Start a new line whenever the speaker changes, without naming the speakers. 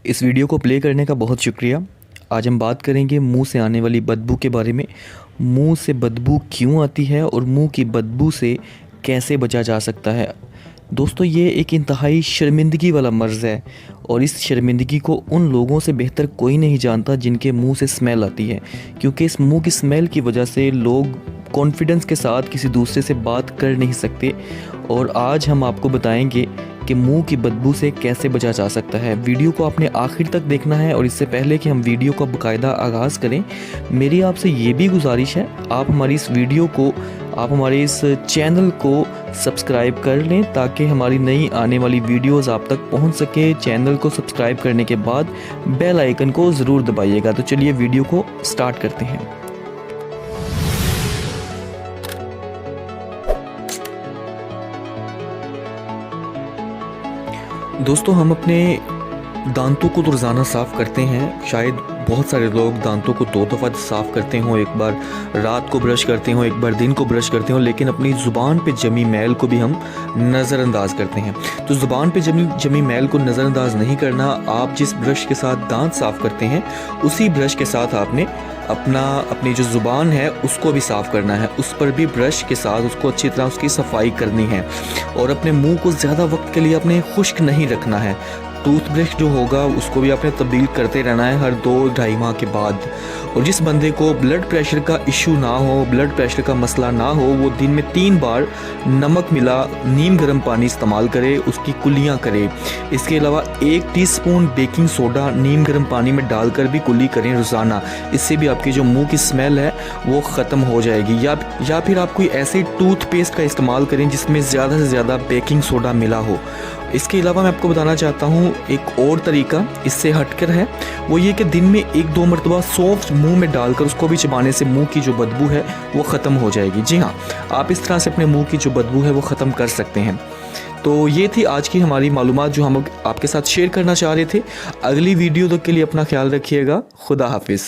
इस वीडियो को प्ले करने का बहुत शुक्रिया। आज हम बात करेंगे मुंह से आने वाली बदबू के बारे में। मुंह से बदबू क्यों आती है और मुंह की बदबू से कैसे बचा जा सकता है। दोस्तों, ये एक इंतहाई शर्मिंदगी वाला मर्ज़ है और इस शर्मिंदगी को उन लोगों से बेहतर कोई नहीं जानता जिनके मुंह से स्मेल आती है, क्योंकि इस मुंह की स्मेल की वजह से लोग कॉन्फिडेंस के साथ किसी दूसरे से बात कर नहीं सकते। और आज हम आपको बताएंगे कि मुंह की बदबू से कैसे बचा जा सकता है। वीडियो को आपने आखिर तक देखना है और इससे पहले कि हम वीडियो का बाकायदा आगाज़ करें, मेरी आपसे ये भी गुजारिश है, आप हमारी इस वीडियो को, आप हमारे इस चैनल को सब्सक्राइब कर लें ताकि हमारी नई आने वाली वीडियोस आप तक पहुंच सके। चैनल को सब्सक्राइब करने के बाद बेल आइकन को ज़रूर दबाइएगा। तो चलिए वीडियो को स्टार्ट करते हैं। दोस्तों, हम अपने दांतों को तो रोज़ाना साफ़ करते हैं। शायद बहुत सारे लोग दांतों को 2 दफ़ा साफ़ करते हों, एक बार रात को ब्रश करते हों, एक बार दिन को ब्रश करते हों, लेकिन अपनी ज़ुबान पे जमी मैल को भी हम नज़रअंदाज करते हैं। तो ज़ुबान पे जमी मैल को नज़रअंदाज नहीं करना। आप जिस ब्रश के साथ दांत साफ़ करते हैं, उसी ब्रश के साथ आपने अपनी जो ज़ुबान है उसको भी साफ़ करना है। उस पर भी ब्रश के साथ उसको अच्छी तरह उसकी सफाई करनी है और अपने मुंह को ज़्यादा वक्त के लिए अपने खुश्क नहीं रखना है। टूथब्रश जो होगा उसको भी आपने तब्दील करते रहना है हर 2-2.5 माह के बाद। और जिस बंदे को ब्लड प्रेशर का इशू ना हो, ब्लड प्रेशर का मसला ना हो, वो दिन में 3 बार नमक मिला नीम गर्म पानी इस्तेमाल करे, उसकी कुल्लियाँ करे। इसके अलावा 1 टीस्पून बेकिंग सोडा नीम गर्म पानी में डालकर भी कुल्ली करें रोज़ाना। इससे भी आपकी जो मुंह की स्मेल है वो ख़त्म हो जाएगी। या फिर आप कोई ऐसे टूथपेस्ट का इस्तेमाल करें जिसमें ज़्यादा से ज़्यादा बेकिंग सोडा मिला हो। इसके अलावा मैं आपको बताना चाहता हूँ एक और तरीका इससे हटकर है, वो ये कि दिन में 1-2 मरतबा सौंफ मुंह में डालकर उसको भी चबाने से मुंह की जो बदबू है वो ख़त्म हो जाएगी। जी हाँ, आप इस तरह से अपने मुंह की जो बदबू है वो ख़त्म कर सकते हैं। तो ये थी आज की हमारी मालूमात जो हम आपके साथ शेयर करना चाह रहे थे। अगली वीडियो तक के लिए अपना ख्याल रखिएगा। खुदा हाफिज़।